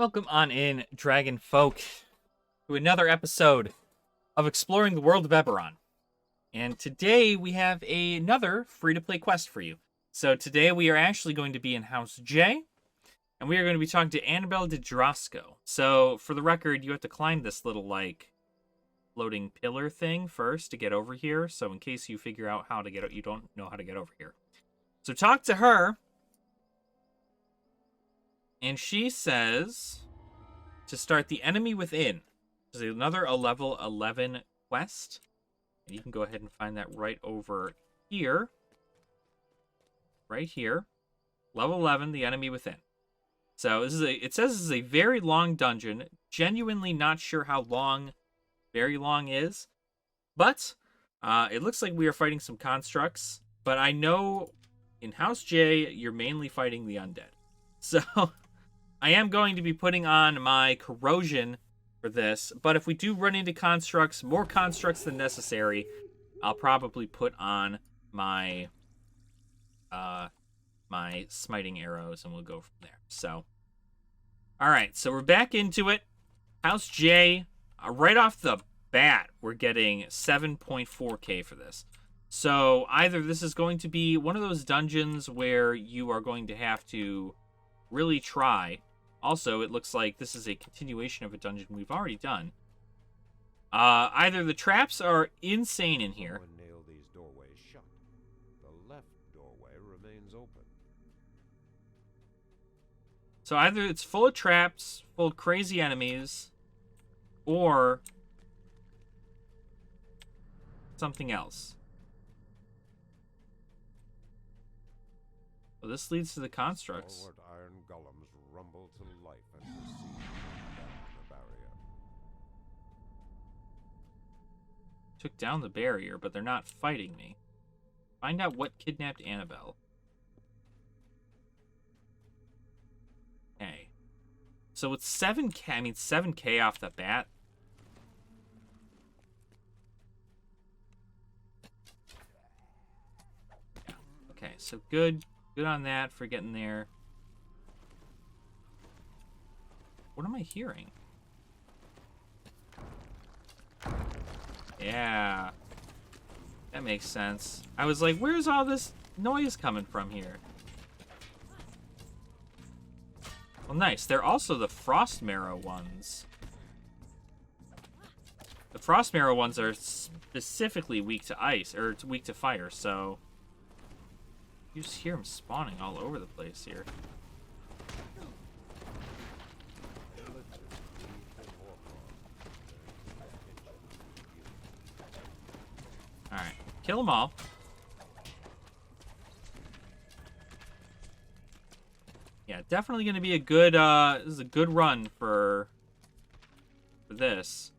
Welcome on in, Dragon Folk, to another episode of Exploring the World of Eberron. And today we have another free-to-play quest for you. So today we are actually going to be in House J, and we are going to be talking to Annabelle de Drosco. So, for the record, you have to climb this little, floating pillar thing first to get over here. So in case you figure out how to get, you don't know how to get over here. So talk to her. And she says to start the enemy within. There's another level 11 quest. And you can go ahead and find that right over here. Right here. Level 11, the enemy within. So it says this is a very long dungeon. Genuinely not sure how long very long is. But it looks like we are fighting some constructs. But I know in House J, you're mainly fighting the undead. So I am going to be putting on my corrosion for this, but if we do run into constructs, more constructs than necessary, I'll probably put on my my smiting arrows and we'll go from there. So, all right, so we're back into it. House J, right off the bat, we're getting 7.4k for this. So either this is going to be one of those dungeons where you are going to have to really try. Also, it looks like this is a continuation of a dungeon we've already done. Either the traps are insane in here. Nail these doorways shut. The left doorway remains open. So either it's full of traps, full of crazy enemies, or something else. Well, this leads to the constructs. Forward iron golems rumble to life and proceed down the barrier. Took down the barrier, but they're not fighting me. Find out what kidnapped Annabelle. Okay. So it's 7k, 7k off the bat. Yeah. Okay, so good on that for getting there. What am I hearing? Yeah. That makes sense. I was like, where's all this noise coming from here? Well, nice. They're also the Frost Marrow ones. The Frost Marrow ones are specifically weak to ice, or weak to fire, so you just hear them spawning all over the place here. Alright, kill them all. Yeah, definitely going to be a good, this is a good run for this.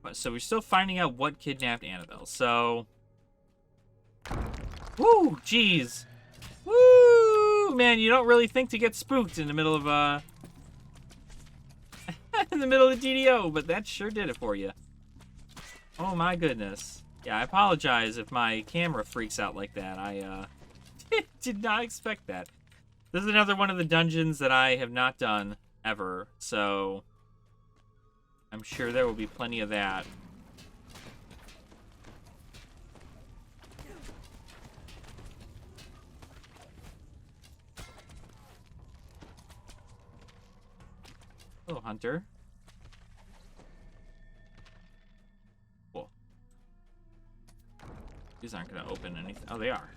But, so we're still finding out what kidnapped Annabelle, so woo, jeez. Woo, man, you don't really think to get spooked in the middle of, in the middle of the DDO, but that sure did it for you. Oh my goodness. Yeah, I apologize if my camera freaks out like that. I, did not expect that. This is another one of the dungeons that I have not done ever, so I'm sure there will be plenty of that. Hello, Hunter. Cool. These aren't going to open anything. Oh, they are.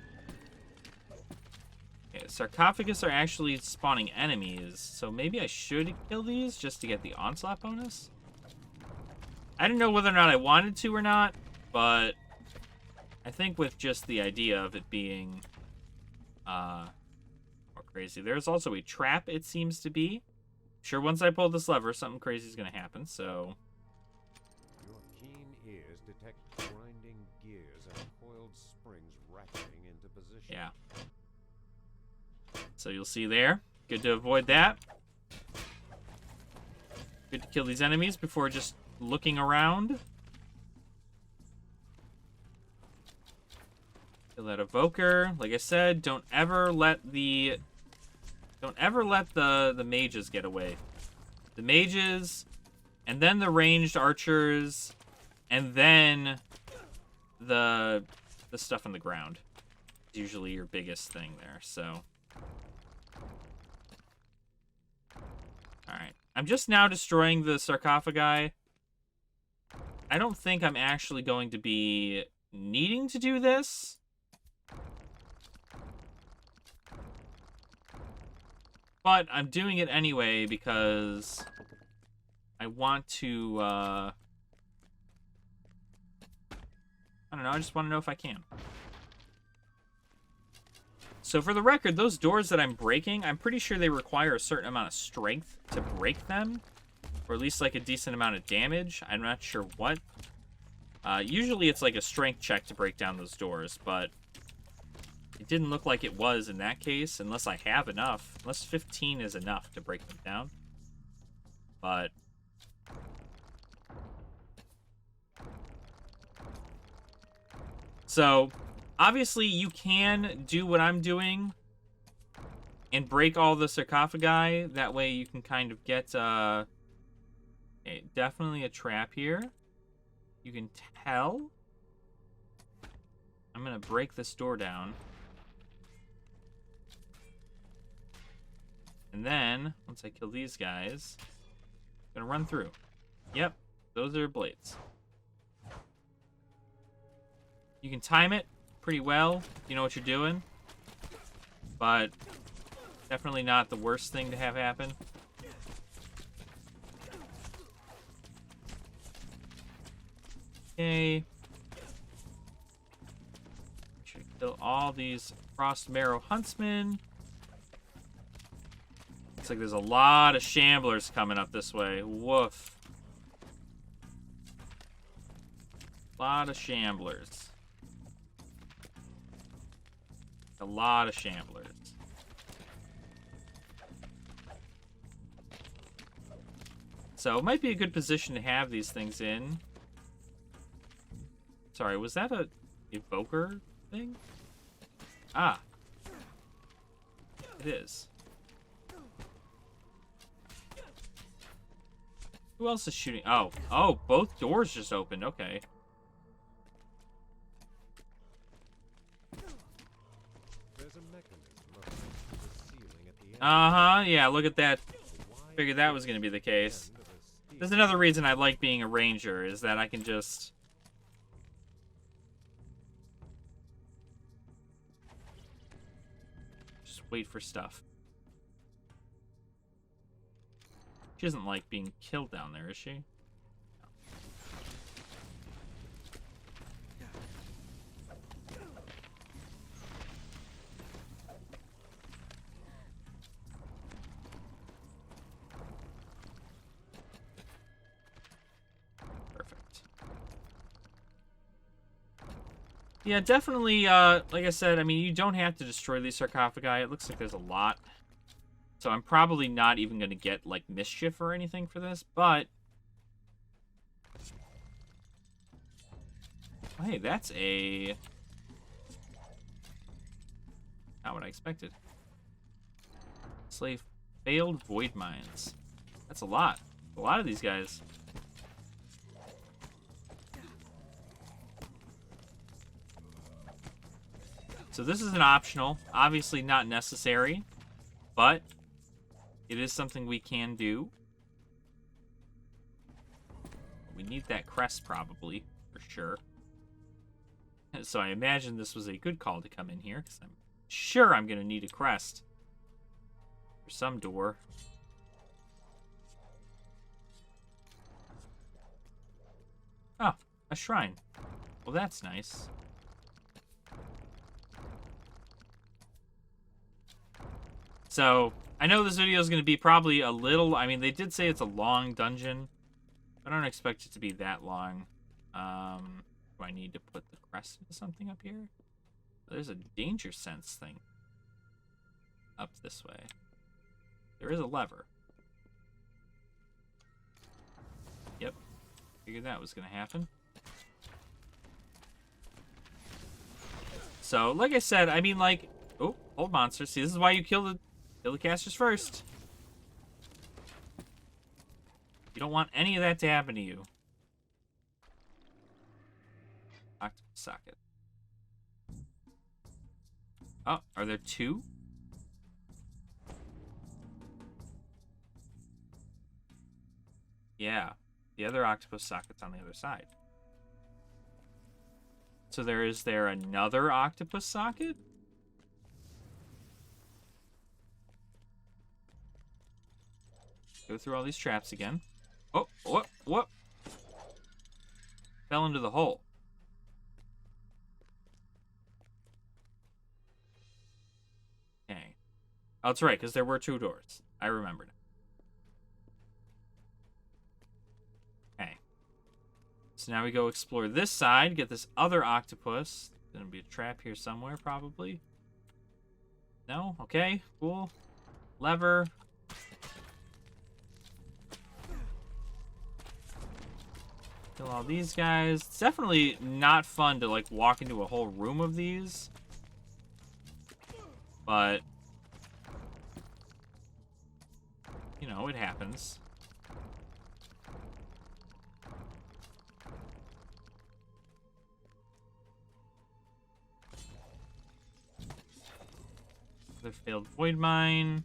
Okay, sarcophagus are actually spawning enemies, so maybe I should kill these just to get the onslaught bonus? I didn't know whether or not I wanted to or not, but I think with just the idea of it being more crazy. There's also a trap, it seems to be. Sure, once I pull this lever, something crazy is going to happen, so Your keen ears detect grinding gears and coiled springs ratcheting into position. yeah. So you'll see there. Good to avoid that. Good to kill these enemies before just looking around. Kill that evoker. Like I said, don't ever let the Don't ever let the mages get away. The mages, and then the ranged archers, and then the stuff on the ground. It's usually your biggest thing there, so. Alright. I'm just now destroying the sarcophagi. I don't think I'm actually going to be needing to do this. But I'm doing it anyway because I want to, I don't know, I just want to know if I can. So for the record, those doors that I'm breaking, I'm pretty sure they require a certain amount of strength to break them. Or at least like a decent amount of damage. I'm not sure what. Usually it's like a strength check to break down those doors, but it didn't look like it was in that case, unless I have enough. Unless 15 is enough to break them down. But so, obviously you can do what I'm doing and break all the sarcophagi. That way you can kind of get, definitely a trap here. You can tell. I'm going to break this door down. And then, once I kill these guys, I'm going to run through. Yep, those are blades. You can time it pretty well. You know what you're doing. But definitely not the worst thing to have happen. Okay. Should kill all these Frost Marrow Huntsmen. Looks like there's a lot of Shamblers coming up this way. Woof. A lot of Shamblers. A lot of Shamblers. So it might be a good position to have these things in. Sorry, was that a evoker thing? Ah. It is. Who else is shooting? Oh. Oh, both doors just opened. Okay. Uh-huh. Yeah, look at that. Figured that was going to be the case. There's another reason I like being a ranger, is that I can just wait for stuff. She doesn't like being killed down there, is she? Perfect. Yeah, definitely, like I said, I mean, you don't have to destroy these sarcophagi. It looks like there's a lot. So I'm probably not even going to get, like, mischief or anything for this, but oh, hey, that's a not what I expected. Slave failed void mines. That's a lot. A lot of these guys. So this is an optional. Obviously not necessary, but it is something we can do. We need that crest probably, for sure. So I imagine this was a good call to come in here, because I'm sure I'm going to need a crest for some door. Oh, a shrine. Well, that's nice. So, I know this video is going to be probably a little... I mean, they did say it's a long dungeon. I don't expect it to be that long. Do I need to put the crest into something up here? There's a danger sense thing up this way. There is a lever. Yep. Figured that was going to happen. So, like I said, I mean, like... Oh, old monster. See, this is why you kill the Kill the casters first. You don't want any of that to happen to you. Octopus socket. Oh, are there two? Yeah. The other octopus socket's on the other side. So is there another octopus socket? Go through all these traps again. Oh, what? Fell into the hole. Okay. Oh, that's right, because there were two doors. I remembered. Okay. So now we go explore this side, get this other octopus. There's gonna be a trap here somewhere, probably. No? Okay, cool. Lever. Kill all these guys. It's definitely not fun to, like, walk into a whole room of these. But, you know, it happens. Another failed void mine.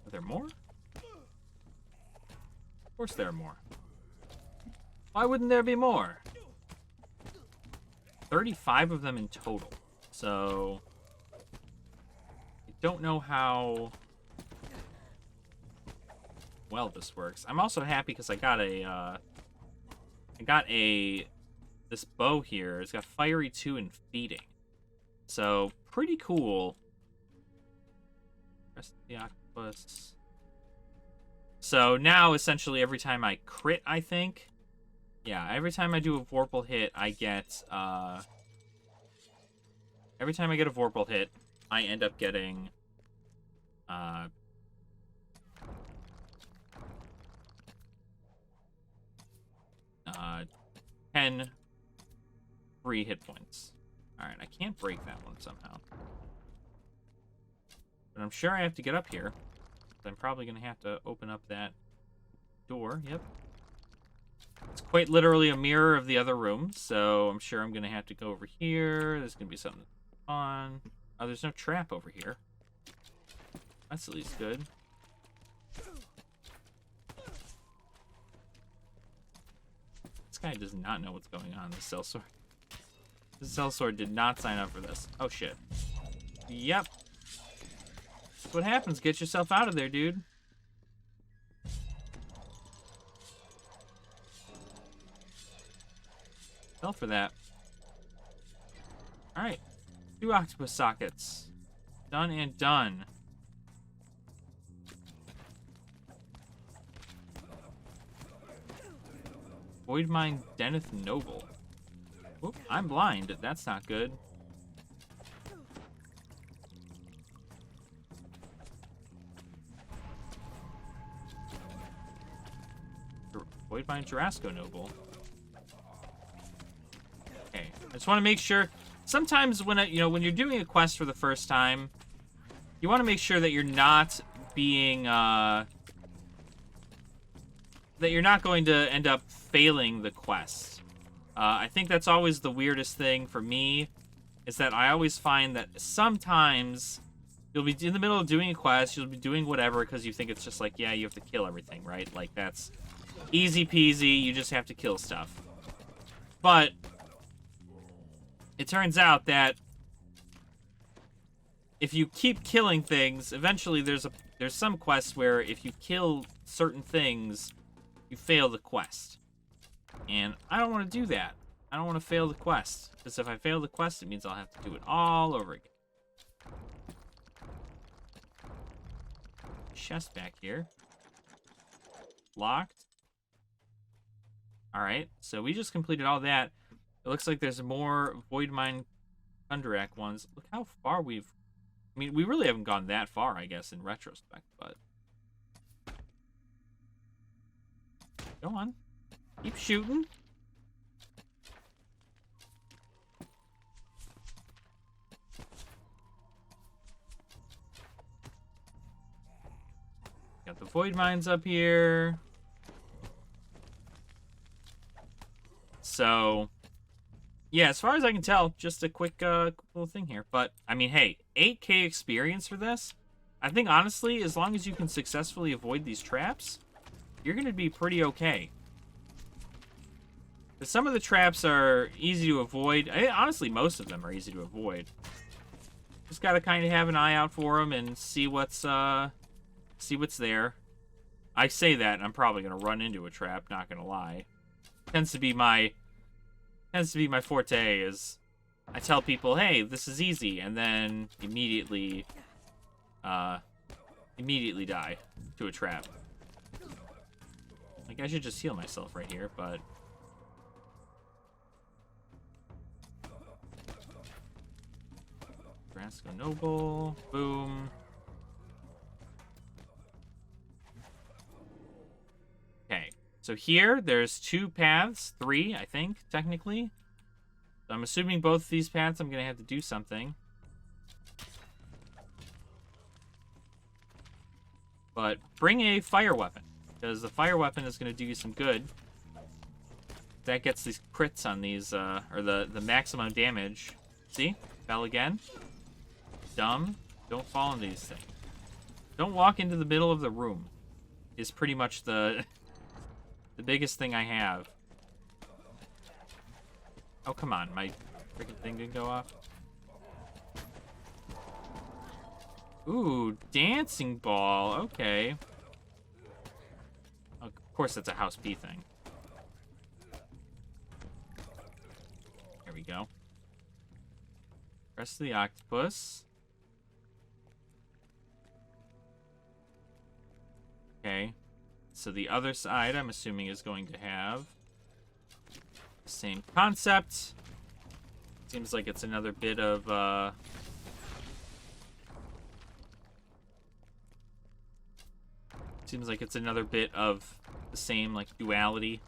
Are there more? Of course there are more. Why wouldn't there be more? 35 of them in total. So I don't know how well this works. I'm also happy because I got this bow here. It's got fiery 2 and feeding. So pretty cool. Rest of the octopus. So now, essentially, every time I crit, I think... Yeah, every time I do a Vorpal hit, I get... every time I get a Vorpal hit, I end up getting... 10 free hit points. Alright, I can't break that one somehow. But I'm sure I have to get up here. I'm probably going to have to open up that door. Yep. It's quite literally a mirror of the other room, so I'm sure I'm going to have to go over here. There's going to be something on. Oh, there's no trap over here. That's at least good. This guy does not know what's going on. This sellsword. This sellsword did not sign up for this. Oh, shit. Yep. That's what happens. Get yourself out of there, dude. Fell for that. Alright. 2 octopus sockets. Done and done. Void Mine Deneth Noble. Whoop, I'm blind. That's not good. Void Mine Jarasco Noble. Okay, I just want to make sure. Sometimes when when you're doing a quest for the first time, you want to make sure that you're not being that you're not going to end up failing the quest. I think that's always the weirdest thing for me, is that I always find that sometimes you'll be in the middle of doing a quest, you'll be doing whatever because you think it's just like, yeah, you have to kill everything, right? Like, that's easy peasy, you just have to kill stuff. But it turns out that if you keep killing things, eventually there's some quests where if you kill certain things, you fail the quest. And I don't want to do that. I don't want to fail the quest. Because if I fail the quest, it means I'll have to do it all over again. Chest back here. Locked. Alright, so we just completed all that. It looks like there's more Void Mine Thunderak ones. Look how far we've... I mean, we really haven't gone that far, I guess, in retrospect, but... Go on. Keep shooting. Got the void mines up here. So, yeah, as far as I can tell, just a quick little thing here. But, I mean, hey, 8K experience for this. I think, honestly, as long as you can successfully avoid these traps, you're going to be pretty okay. But some of the traps are easy to avoid. Honestly, most of them are easy to avoid. Just got to kind of have an eye out for them and see what's there. I say that, and I'm probably going to run into a trap, not going to lie. Tends to be my forte is I tell people, hey, this is easy, and then immediately die to a trap. Like, I should just heal myself right here, but Brasco Noble, boom. Okay. So here, there's 2 paths, 3, I think, technically. So I'm assuming both these paths I'm going to have to do something. But bring a fire weapon, because the fire weapon is going to do you some good. That gets these crits on these, or the maximum damage. See? Fell again. Dumb. Don't fall into these things. Don't walk into the middle of the room. Is pretty much the biggest thing I have. Oh, come on. My freaking thing didn't go off. Ooh, dancing ball. Okay. Of course, that's a House P thing. There we go. Rest of the Octopus. Okay. So the other side, I'm assuming, is going to have the same concept. Seems like it's another bit of, seems like it's another bit of the same, like, duality.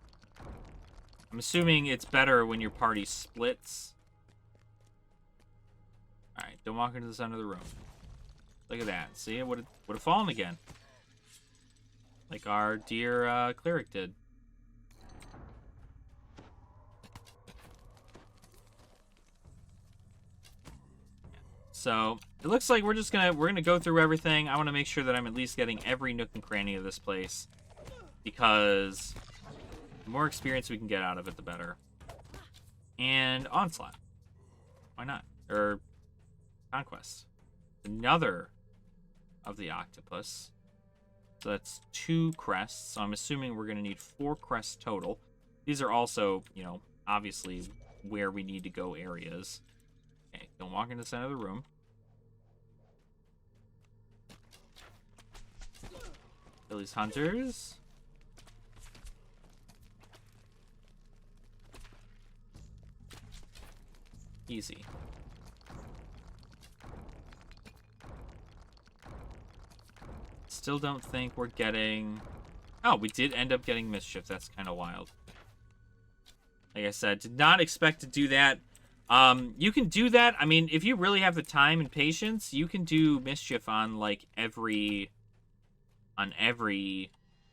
I'm assuming it's better when your party splits. Alright, don't walk into the center of the room. Look at that. See, it would have fallen again. Like our dear cleric did. So it looks like we're gonna go through everything. I want to make sure that I'm at least getting every nook and cranny of this place, because the more experience we can get out of it, the better. And Onslaught, why not? Or Conquest, another of the Octopus. So that's 2 crests. So I'm assuming we're going to need 4 crests total. These are also, you know, obviously where we need to go areas. Okay, don't walk into the center of the room. Kill these hunters. Easy. Still don't think we're getting... Oh, we did end up getting Mischief. That's kind of wild. Like I said, did not expect to do that. You can do that. I mean, if you really have the time and patience, you can do Mischief on, like, every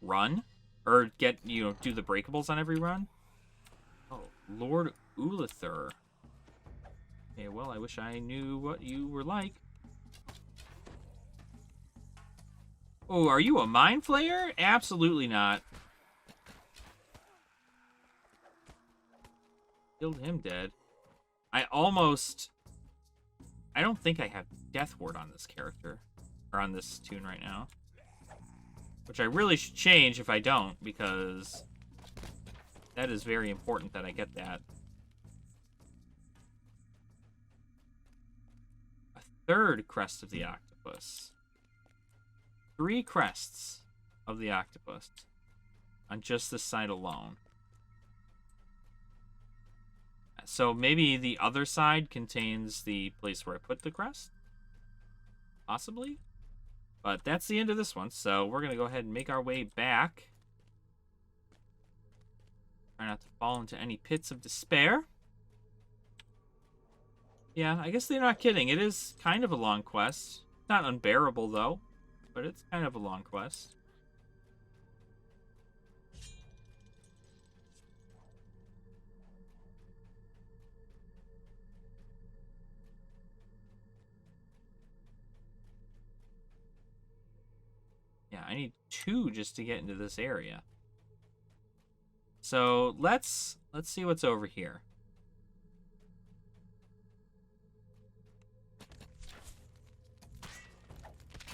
run. Or get, you know, do the breakables on every run. Oh, Lord Ulithur. Okay, well, I wish I knew what you were like. Oh, are you a Mind Flayer? Absolutely not. Killed him dead. I don't think I have Death Ward on this character. Or on this tune right now. Which I really should change if I don't, because that is very important that I get that. A 3rd Crest of the Octopus. 3 crests of the Octopus on just this side alone. So maybe the other side contains the place where I put the crest? Possibly? But that's the end of this one, so we're going to go ahead and make our way back. Try not to fall into any pits of despair. Yeah, I guess they're not kidding. It is kind of a long quest. Not unbearable, though. But it's kind of a long quest. Yeah, I need 2 just to get into this area. So let's see what's over here.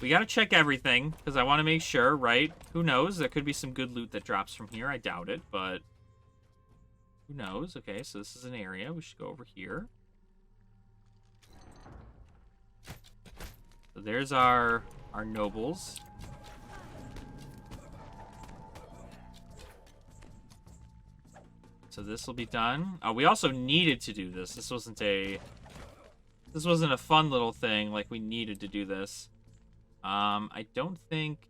We gotta check everything, because I want to make sure, right? Who knows? There could be some good loot that drops from here. I doubt it, but who knows? Okay, so this is an area. We should go over here. So there's our nobles. So this will be done. We also needed to do this. This wasn't a fun little thing. Like, we needed to do this. I don't think...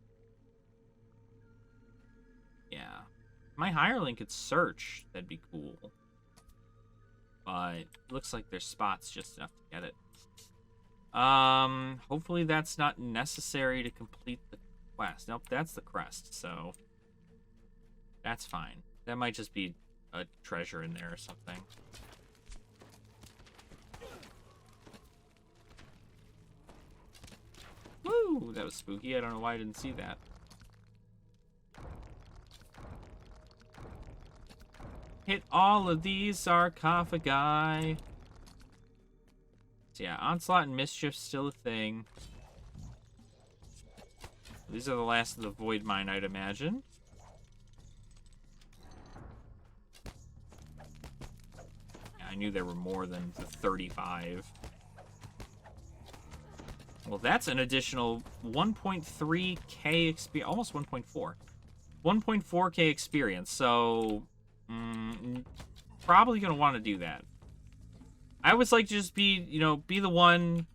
Yeah. My hireling could search. That'd be cool. But it looks like there's spots just enough to get it. Hopefully that's not necessary to complete the quest. Nope, that's the crest, so... That's fine. That might just be a treasure in there or something. Woo! That was spooky. I don't know why I didn't see that. Hit all of these sarcophagi. So yeah, Onslaught and Mischief still a thing. These are the last of the Void Mine, I'd imagine. Yeah, I knew there were more than the 35. Well, that's an additional 1.3k experience, almost 1.4. 1.4k experience, so probably gonna want to do that. I always like to just be, be the one,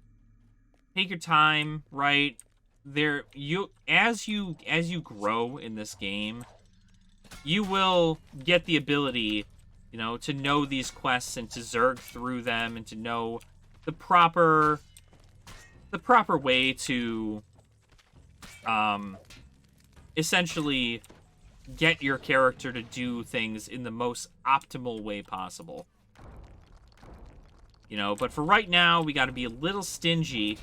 take your time, right? As you grow in this game, you will get the ability, to know these quests and to zerg through them and to know the proper way to essentially get your character to do things in the most optimal way possible. But for right now, we got to be a little stingy.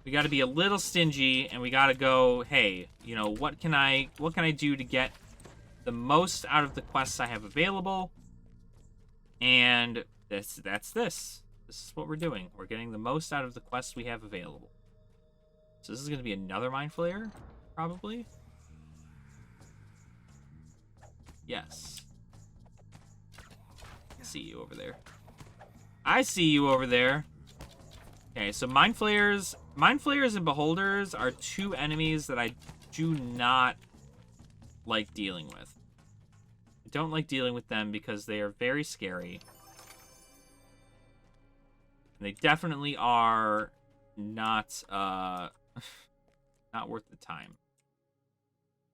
We got to be a little stingy, and we got to go, hey, what can I do to get the most out of the quests I have available? And that's this. This is what we're doing. We're getting the most out of the quests we have available. So this is going to be another Mind Flayer, probably. Yes. I see you over there. I see you over there. Okay, so Mind Flayers and Beholders are 2 enemies that I do not like dealing with. I don't like dealing with them because they are very scary. And they definitely are not not worth the time.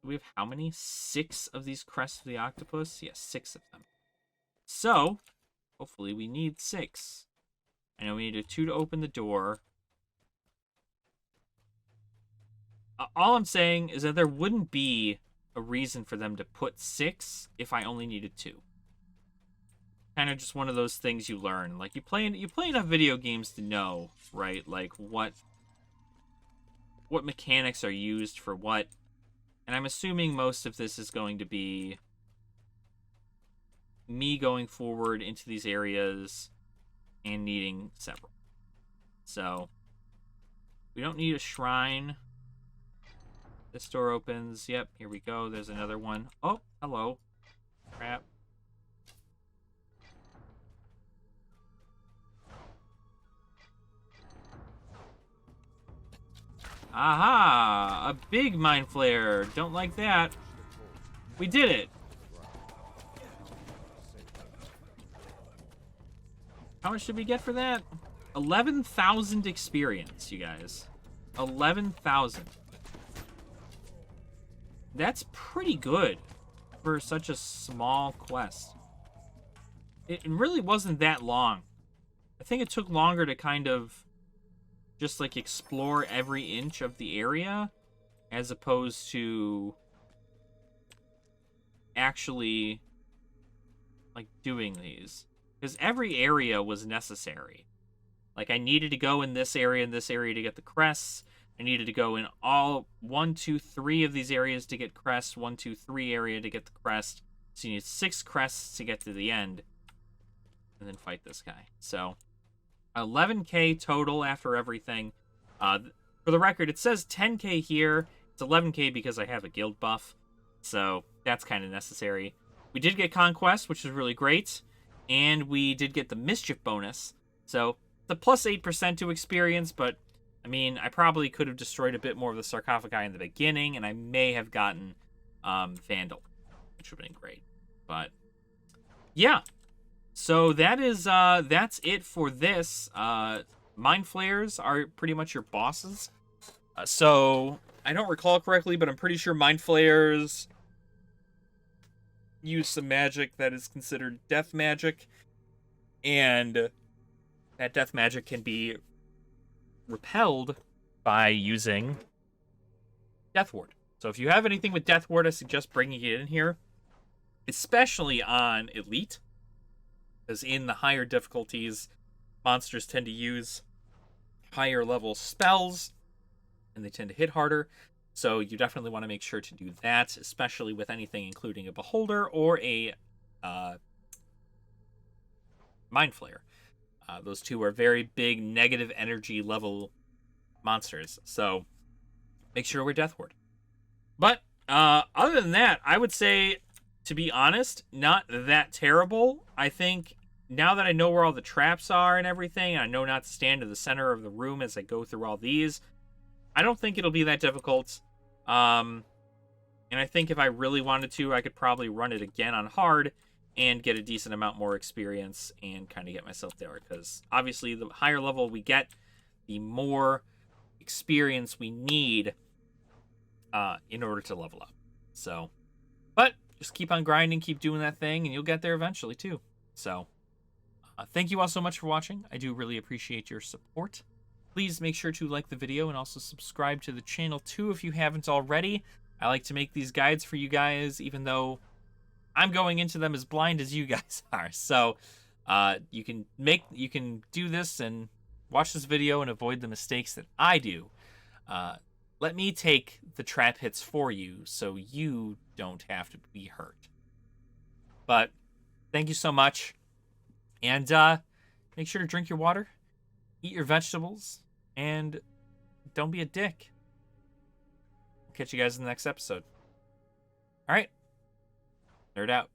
We have how many? 6 of these Crests of the Octopus? Yes, 6 of them. So, hopefully we need 6. I know we need a 2 to open the door. All I'm saying is that there wouldn't be a reason for them to put 6 if I only needed 2. Kind of just one of those things you learn. Like, you play enough video games to know, right? Like, what mechanics are used for what. And I'm assuming most of this is going to be me going forward into these areas and needing several. So, we don't need a shrine. This door opens. Yep, here we go. There's another one. Oh, hello. Crap. Aha! A big Mind Flayer. Don't like that. We did it. How much did we get for that? 11,000 experience, you guys. 11,000. that's pretty good for such a small quest. It really wasn't that long. I think it took longer to kind of just like explore every inch of the area as opposed to actually like doing these, because every area was necessary. Like I needed to go in this area and this area to get the crests. I needed to go in all 1, 2, 3 of these areas to get crest, 1, 2, 3 area to get the crest. So you need 6 crests to get to the end and then fight this guy. So 11k total after everything. For the record, it says 10k here. It's 11k because I have a guild buff, so that's kind of necessary. We did get Conquest, which is really great, and we did get the Mischief bonus. So the plus 8% to experience, but I mean, I probably could have destroyed a bit more of the sarcophagi in the beginning, and I may have gotten Vandal, which would have been great. But yeah, so that's it for this. Mind Flayers are pretty much your bosses. So I don't recall correctly, but I'm pretty sure Mind Flayers use some magic that is considered death magic, and that death magic can be repelled by using Death Ward. So if you have anything with Death Ward, I suggest bringing it in here, especially on Elite, because in the higher difficulties, monsters tend to use higher level spells, and they tend to hit harder. So you definitely want to make sure to do that, especially with anything including a Beholder or a Mind Flayer. Those two are very big negative energy level monsters, so make sure we're Death Ward. But other than that, I would say, to be honest, not that terrible. I think now that I know where all the traps are and everything, and I know not to stand in the center of the room as I go through all these, I don't think it'll be that difficult. And I think if I really wanted to, I could probably run it again on hard and get a decent amount more experience and kind of get myself there. Because obviously, the higher level we get, the more experience we need in order to level up. So, but just keep on grinding, keep doing that thing, and you'll get there eventually too. So, thank you all so much for watching. I do really appreciate your support. Please make sure to like the video and also subscribe to the channel too if you haven't already. I like to make these guides for you guys, even though I'm going into them as blind as you guys are. So you can do this and watch this video and avoid the mistakes that I do. Let me take the trap hits for you so you don't have to be hurt. But thank you so much. And make sure to drink your water, eat your vegetables, and don't be a dick. I'll catch you guys in the next episode. All right. Nerd out.